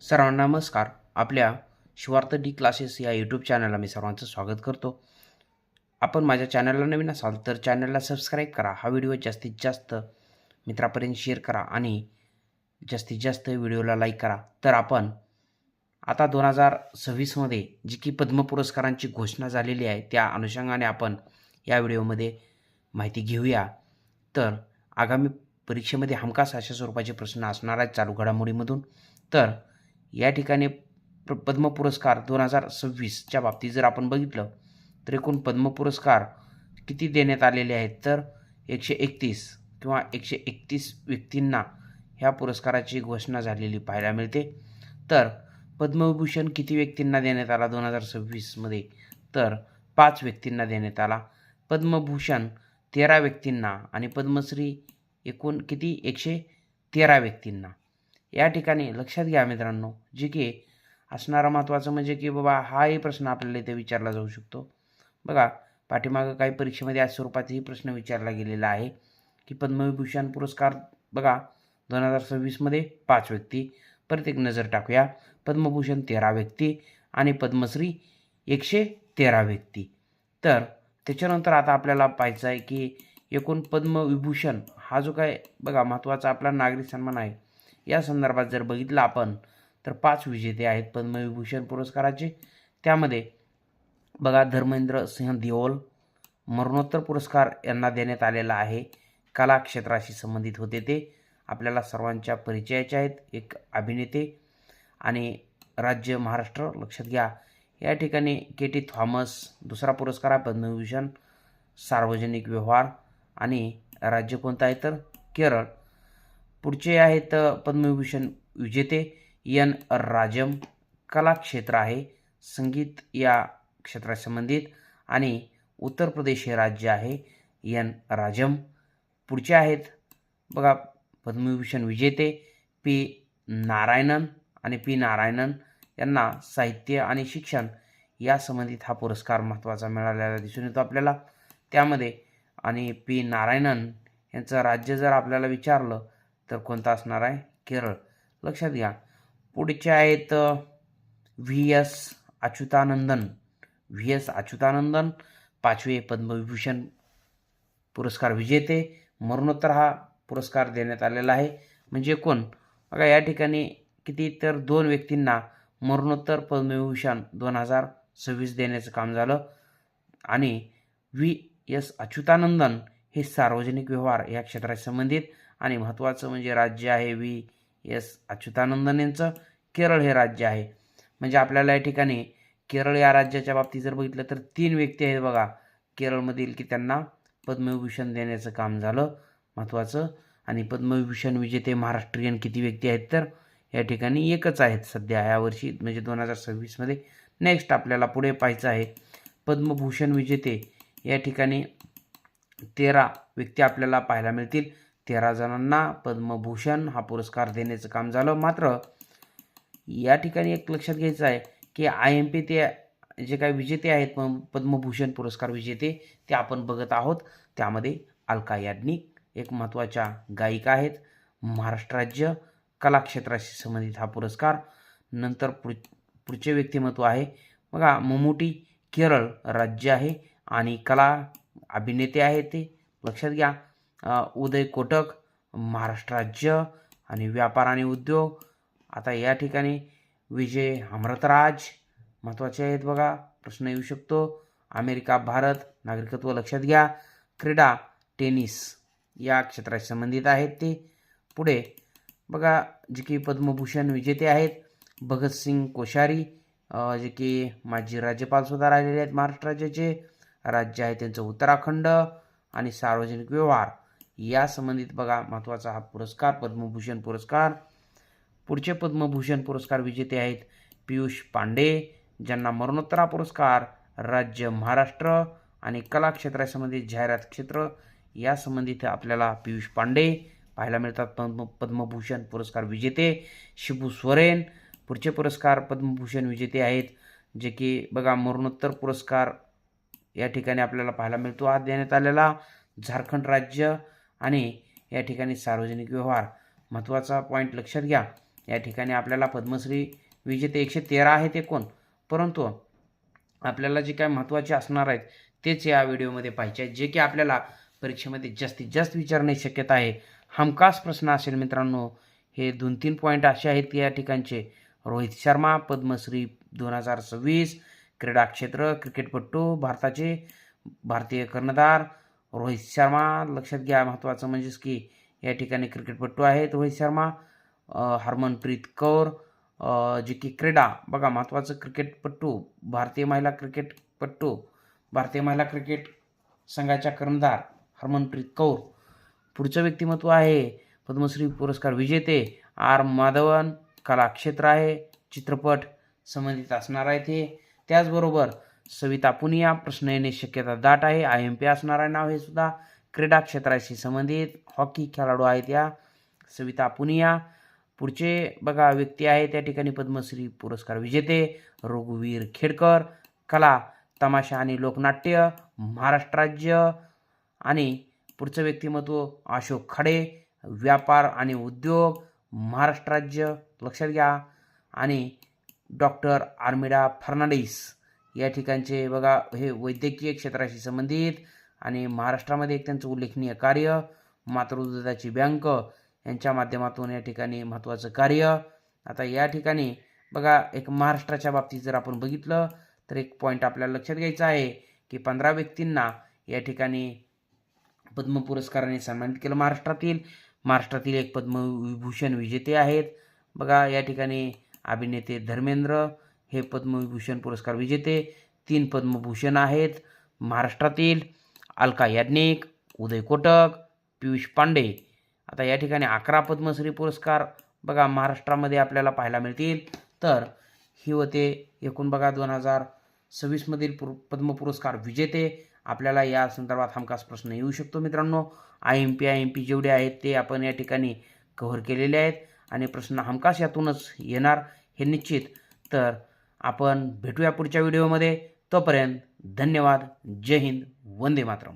सर्वांना नमस्कार. आपल्या शिवार्थ डी क्लासेस या यूट्यूब चॅनलला मी सर्वांचं स्वागत करतो. आपण माझ्या चॅनलला नवीन असाल तर चॅनलला सबस्क्राईब करा. हा व्हिडिओ जास्तीत जास्त मित्रांपर्यंत शेअर करा आणि जास्तीत जास्त व्हिडिओला लाईक करा. तर आपण आता 2026मध्ये जी की पद्म पुरस्कारांची घोषणा झालेली आहे त्या अनुषंगाने आपण या व्हिडिओमध्ये माहिती घेऊया. तर आगामी परीक्षेमध्ये हमखास अशा स्वरूपाचे प्रश्न असणार आहेत चालू घडामोडीमधून. तर या ठिकाणी पद्म पुरस्कार 2026च्या बाबतीत जर आपण बघितलं तर एकूण पद्म पुरस्कार किती देण्यात आलेले आहेत तर 131 किंवा 131 व्यक्तींना ह्या पुरस्काराची घोषणा झालेली पाहायला मिळते. तर पद्मविभूषण किती व्यक्तींना देण्यात आला 2026मध्ये तर 5 व्यक्तींना देण्यात आला. पद्मभूषण 13 व्यक्तींना आणि पद्मश्री एकूण किती 113 व्यक्तींना. या ठिकाणी लक्षात घ्या मित्रांनो, जे की असणारा महत्त्वाचं म्हणजे की बाबा हाही प्रश्न आपल्याला इथे विचारला जाऊ शकतो. बघा पाठीमागं काही परीक्षेमध्ये या स्वरूपातही प्रश्न विचारला गेलेला आहे की पद्मविभूषण पुरस्कार बघा 2026मध्ये 5 व्यक्ती. परत एक नजर टाकूया. पद्मभूषण 13 व्यक्ती आणि पद्मश्री 113 व्यक्ती. तर त्याच्यानंतर आता आपल्याला पाहायचं आहे की एकूण पद्मविभूषण हा जो काय बघा महत्त्वाचा आपला नागरिक सन्मान आहे या संदर्भात जर बघितलं आपण तर 5 विजेते आहेत पद्मविभूषण पुरस्काराचे. त्यामध्ये बघा धर्मेंद्र सिंह देओल मरणोत्तर पुरस्कार यांना देण्यात आलेला आहे. कला क्षेत्राशी संबंधित होते ते आपल्याला सर्वांच्या परिचयाचे आहेत. एक अभिनेते आणि राज्य महाराष्ट्र लक्षात घ्या. या ठिकाणी के.टी. थॉमस दुसरा पुरस्कार आहे पद्मविभूषण सार्वजनिक व्यवहार आणि राज्य कोणतं आहे तर केरळ. पुढचे आहेत पद्मविभूषण विजेते एन राजम कला क्षेत्र आहे संगीत या क्षेत्राशी संबंधित आणि उत्तर प्रदेश हे राज्य आहे एन राजम. पुढचे आहेत बघा पद्मविभूषण विजेते पी नारायणन आणि पी नारायणन यांना साहित्य आणि शिक्षण या संबंधित हा पुरस्कार महत्त्वाचा मिळालेला दिसून येतो आपल्याला. त्यामध्ये आणि पी नारायणन यांचं राज्य जर आपल्याला विचारलं तर कोणता असणार आहे केरळ. लक्षात घ्या. पुढचे आहेत V S Achuthanandan. V S Achuthanandan 5वे पद्मविभूषण पुरस्कार विजेते. मरणोत्तर हा पुरस्कार देण्यात आलेला आहे. म्हणजे कोण बघा या ठिकाणी किती तर 2 व्यक्तींना मरणोत्तर पद्मविभूषण 2026 देण्याचं काम झालं. आणि व्ही एस अच्युतानंदन हे सार्वजनिक व्यवहार या क्षेत्राशी संबंधित आणि महत्त्वाचं म्हणजे राज्य आहे व्ही एस अच्युतानंदन यांचं केरळ हे राज्य आहे. म्हणजे आपल्याला या ठिकाणी केरळ या राज्याच्या बाबतीत जर बघितलं तर 3 व्यक्ती आहेत बघा केरळमधील की त्यांना पद्मविभूषण देण्याचं काम झालं महत्त्वाचं. आणि पद्मविभूषण विजेते महाराष्ट्रीयन किती व्यक्ती आहेत तर या ठिकाणी एकच आहेत सध्या यावर्षी म्हणजे 2026मध्ये. नेक्स्ट आपल्याला पुढे पाहायचं आहे पद्मभूषण विजेते या ठिकाणी 13 व्यक्ती आपल्याला पाहायला मिळतील. 13 जणांना पद्मभूषण हा पुरस्कार देण्याचं काम झालं. मात्र या ठिकाणी एक लक्षात घ्यायचं आहे की IMP ते जे काही विजेते आहेत पद्मभूषण पुरस्कार विजेते ते आपण बघत आहोत. त्यामध्ये अलका याज्ञिक एक महत्त्वाच्या गायिका आहेत. महाराष्ट्र राज्य कला क्षेत्राशी संबंधित हा पुरस्कार. नंतर पुढचे व्यक्तिमत्व आहे बघा ममूटी केरळ राज्य आहे आणि कला अभिनेते आहेत ते लक्षात घ्या. उदय कोटक महाराष्ट्र राज्य आणि व्यापार आणि उद्योग. आता या ठिकाणी विजय अमृतराज महत्त्वाचे आहेत बघा प्रश्न येऊ शकतो. अमेरिका भारत नागरिकत्व लक्षात घ्या. क्रीडा टेनिस या क्षेत्राशी संबंधित आहेत ते. पुढे बघा जे की पद्मभूषण विजेते आहेत भगतसिंग कोश्यारी जे की माजी राज्यपाल सुद्धा राहिलेले आहेत महाराष्ट्र राज्याचे. राज्य आहे त्यांचं उत्तराखंड आणि सार्वजनिक व्यवहार या संबंधित बघा महत्त्वाचा हा पुरस्कार पद्मभूषण पुरस्कार. पुढचे पद्मभूषण पुरस्कार विजेते आहेत पियुष पांडे ज्यांना मरणोत्तर हा पुरस्कार राज्य महाराष्ट्र आणि कला क्षेत्रासंबंधित जाहिरात क्षेत्र या संबंधित आपल्याला पियुष पांडे पाहायला मिळतात पद्मभूषण पुरस्कार विजेते. शिबू सोरेन पुढचे पुरस्कार पद्मभूषण विजेते आहेत जे की बघा मरणोत्तर पुरस्कार या ठिकाणी आपल्याला पाहायला मिळतो हा देण्यात आलेला झारखंड राज्य आणि या ठिकाणी सार्वजनिक व्यवहार. महत्त्वाचा पॉईंट लक्षात घ्या या ठिकाणी आपल्याला पद्मश्री विजेते 113 आहेत एकूण, परंतु आपल्याला जे काय महत्त्वाचे असणार आहेत तेच या व्हिडिओमध्ये पाहिजे आहेत, जे की आपल्याला परीक्षेमध्ये जास्तीत जास्त विचारण्याची शक्यता आहे. हमखास प्रश्न असेल मित्रांनो. हे 2-3 पॉईंट असे आहेत या ठिकाणचे. रोहित शर्मा पद्मश्री 2026, क्रीडा क्षेत्र क्रिकेटपटू भारतीय कर्णधार रोहित शर्मा. लक्षात घ्या, महत्त्वाचं म्हणजेच की या ठिकाणी क्रिकेटपटू आहेत रोहित शर्मा. हरमनप्रीत कौर जे की क्रीडा बघा महत्त्वाचं क्रिकेटपटू, भारतीय महिला क्रिकेट संघाच्या कर्णधार हरमनप्रीत कौर. पुढचं व्यक्तिमत्व आहे पद्मश्री पुरस्कार विजेते आर माधवन. कला क्षेत्र आहे, चित्रपट संबंधित असणार आहे ते. त्याचबरोबर सविता पुनिया, प्रश्न येण्याची शक्यता दाट आहे. IMP असणार आहे नाव हे सुद्धा. क्रीडा क्षेत्राशी संबंधित हॉकी खेळाडू आहेत या सविता पुनिया. पुढचे बघा व्यक्ती आहे त्या ठिकाणी पद्मश्री पुरस्कार विजेते रघुवीर खेडकर. कला, तमाशा आणि लोकनाट्य महाराष्ट्र राज्य. आणि पुढचं व्यक्तिमत्व अशोक खडे, व्यापार आणि उद्योग महाराष्ट्र राज्य. लक्षात घ्या. आणि डॉक्टर आर्मिडा फर्नांडिस या ठिकाणचे बघा हे वैद्यकीय क्षेत्राशी संबंधित आणि महाराष्ट्रामध्ये एक त्यांचं उल्लेखनीय कार्य. मातृदुधाची बँक यांच्या माध्यमातून या ठिकाणी महत्त्वाचं कार्य. आता या ठिकाणी बघा एक महाराष्ट्राच्या बाबतीत जर आपण बघितलं तर एक पॉईंट आपल्याला लक्षात घ्यायचा आहे की 15 व्यक्तींना या ठिकाणी पद्म पुरस्काराने सन्मानित केलं. महाराष्ट्रातील एक पद्मविभूषण विजेते आहेत. बघा या ठिकाणी अभिनेते धर्मेंद्र हे पद्मविभूषण पुरस्कार विजेते. 3 पद्मभूषण आहेत महाराष्ट्रातील. अलका याज्ञिक, उदय कोटक, पियुष पांडे. आता या ठिकाणी 11 पद्मश्री पुरस्कार बघा महाराष्ट्रामध्ये आपल्याला पाहायला मिळतील. तर ही होते एकूण बघा 2026 मधील पद्म पुरस्कार विजेते. आपल्याला या संदर्भात हमखास प्रश्न येऊ शकतो मित्रांनो. IMP जेवढे आहेत ते आपण या ठिकाणी कव्हर केलेले आहेत आणि प्रश्न हमखास यातूनच येणार हे निश्चित. तर आपण भेटूया पुढच्या व्हिडिओमध्ये. तोपर्यंत धन्यवाद. जय हिंद. वंदे मातरम.